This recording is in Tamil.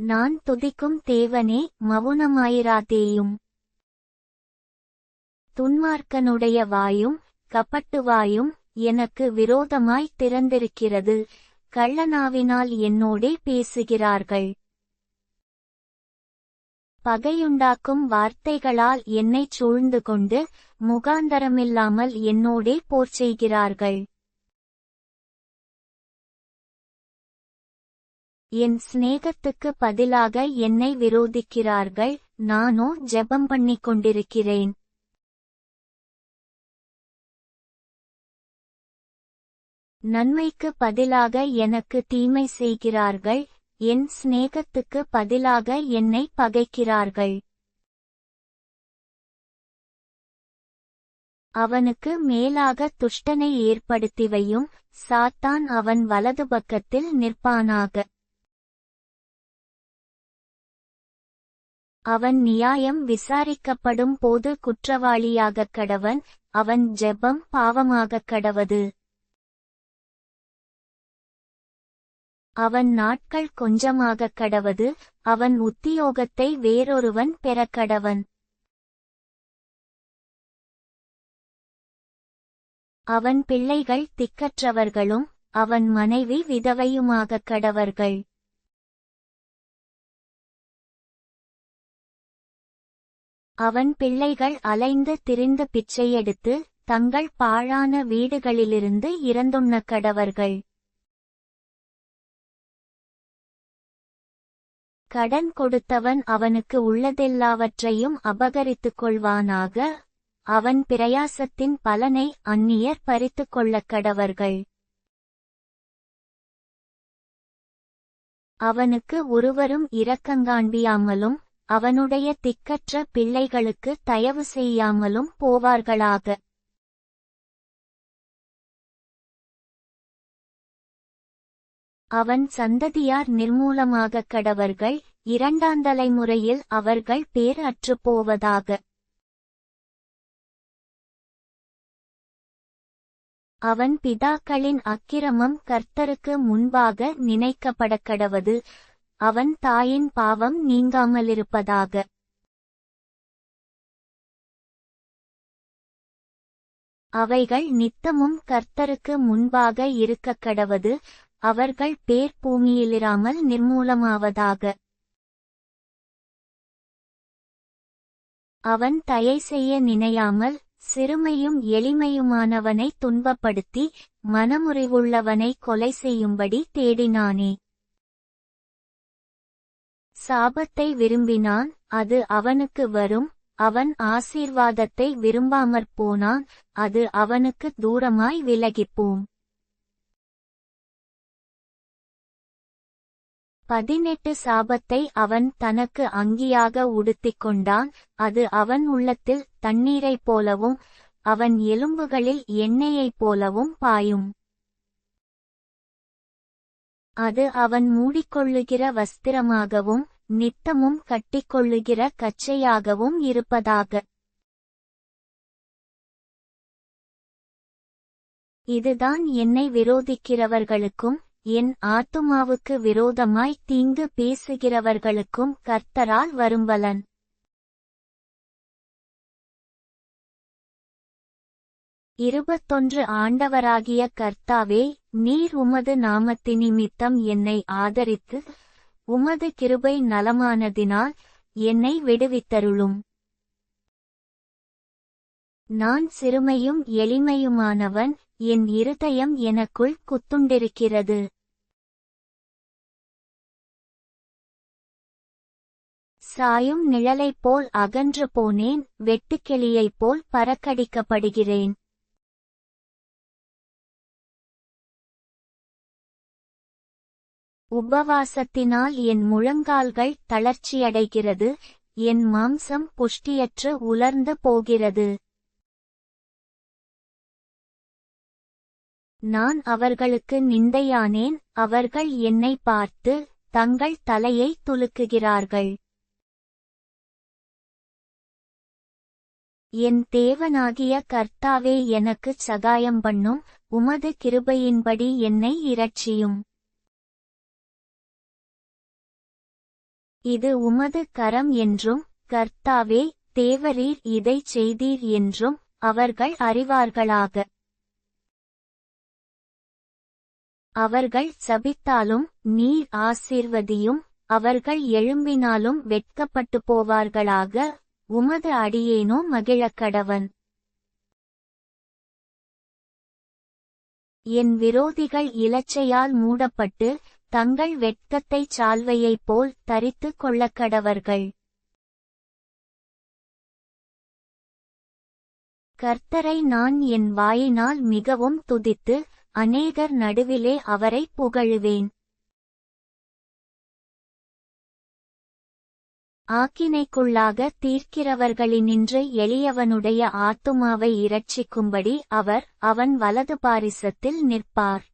நான் துதிக்கும் தேவனே, மவுனமாயிராதேயும். துன்மார்க்கனுடைய வாயும் கபட்டுவாயும் எனக்கு விரோதமாய் திறந்திருக்கிறது, கள்ளநாவினால் என்னோடே பேசுகிறார்கள். பகையுண்டாக்கும் வார்த்தைகளால் என்னைச் சூழ்ந்து கொண்டு முகாந்தரமில்லாமல் என்னோடே போர் செய்கிறார்கள். என் சிநேகத்துக்கு பதிலாக என்னை விரோதிக்கிறார்கள், நானோ ஜெபம் பண்ணிக் கொண்டிருக்கிறேன். நன்மைக்கு பதிலாக எனக்கு தீமை செய்கிறார்கள், என் சிநேகத்துக்கு பதிலாக என்னை பகைக்கிறார்கள். அவனுக்கு மேலாக துஷ்டனை ஏற்படுத்திவையும், சாத்தான் அவன் வலது பக்கத்தில் நிற்பானாக. அவன் நியாயம் விசாரிக்கப்படும் போது குற்றவாளியாகக் கடவன், அவன் ஜெபம் பாவமாகக் கடவது. அவன் நாட்கள் கொஞ்சமாகக் கடவது, அவன் உத்தியோகத்தை வேறொருவன் பெறக்கடவன். அவன் பிள்ளைகள் திக்கற்றவர்களும், அவன் மனைவி விதவையுமாகக் கடவர்கள். அவன் பிள்ளைகள் அலைந்து திரிந்து பிச்சையெடுத்து, தங்கள் பாழான வீடுகளிலிருந்து இறந்துண்ணக் கடவர்கள். கடன் கொடுத்தவன் அவனுக்கு உள்ளதெல்லாவற்றையும் அபகரித்துக் கொள்வானாக, அவன் பிரயாசத்தின் பலனை அந்நியர் பறித்துக் கொள்ளக் கடவர்கள். அவனுக்கு ஒருவரும் இரக்கங்காண்பியாமலும், அவனுடைய திக்கற்ற பிள்ளைகளுக்கு தயவு செய்யாமலும் போவார்களாக. அவன் சந்ததியார் நிர்மூலமாகக் கடவர்கள், இரண்டாந்தலைமுறையில் அவர்கள் பேர் அற்றுப்போவதாக. அவன் பிதாக்களின் அக்கிரமம் கர்த்தருக்கு முன்பாக நினைக்கப்படக்கடவது, அவன் தாயின் பாவம் நீங்காமலிருப்பதாக. அவைகள் நித்தமும் கர்த்தருக்கு முன்பாக இருக்கக்கடவது, அவர்கள் பேர் பூமியிலிராமல் நிர்மூலமாவதாக. அவன் தயை செய்ய நினையாமல், சிறுமையும் எளிமையுமானவனை துன்பப்படுத்தி, மனமுறிவுள்ளவனை கொலை செய்யும்படி தேடினானே. சாபத்தை விரும்பினான், அது அவனுக்கு வரும், அவன் ஆசீர்வாதத்தை விரும்பாமற் போனான், அது அவனுக்கு தூரமாய் விலகிப்போம். 18 சாபத்தை அவன் தனக்கு அங்கியாக உடுத்திக் கொண்டான், அது அவன் உள்ளத்தில் தண்ணீரைப் போலவும், அவன் எலும்புகளில் எண்ணெயைப் போலவும் பாயும். அது அவன் மூடிக்கொள்ளுகிற வஸ்திரமாகவும், நித்தமும் கட்டிக்கொள்ளுகிற கச்சையாகவும் இருப்பதாக. இதுதான் என்னை விரோதிக்கிறவர்களுக்கும், என் ஆத்துமாவுக்கு விரோதமாய் தீங்கு பேசுகிறவர்களுக்கும் கர்த்தரால் வரும்பலன். ஆண்டவராகிய கர்த்தாவே, நீர் உமது நாமத்தினிமித்தம் என்னை ஆதரித்து, உமது கிருபை நலமானதினால் என்னை விடுவித்தருளும். நான் சிறுமையும் எளிமையுமானவன், என் இருதயம் எனக்குள் குத்துண்டிருக்கிறது. சாயும் நிழலைப் போல் அகன்று போனேன், வெட்டுக்கிளியைப் போல் பறக்கடிக்கப்படுகிறேன். உபவாசத்தினால் என் முழங்கால்கள் தளர்ச்சியடைகிறது, என் மாம்சம் புஷ்டியற்று உலர்ந்து போகிறது. நான் அவர்களுக்கு நிந்தையானேன், அவர்கள் என்னை பார்த்து, தங்கள் தலையை துலுக்குகிறார்கள். என் தேவனாகிய கர்த்தாவே, எனக்குச் சகாயம் பண்ணும், உமது கிருபையின்படி என்னை இரட்சியும். இது உமது கரம் என்றும், கர்த்தாவே, தேவரீர் இதைச் செய்தீர் என்றும் அவர்கள் அறிவார்களாக. அவர்கள் சபித்தாலும் நீர் ஆசீர்வதியும், அவர்கள் எழும்பினாலும் வெட்கப்பட்டு போவார்களாக, உமது அடியேனோ மகிழக்கடவன். என் விரோதிகள் இலச்சையால் மூடப்பட்டு, தங்கள் வெட்கத்தைச் சால்வையைப் போல் தரித்துக் கொள்ளக்கடவர்கள். கர்த்தரை நான் என் வாயினால் மிகவும் துதித்து, அநேகர் நடுவிலே அவரை புகழுவேன். ஆக்கினைக்குள்ளாக தீர்க்கிறவர்களினின்று எளியவனுடைய ஆத்துமாவை இரட்சிக்கும்படி அவர் அவன் வலது பாரிசத்தில் நிற்பார்.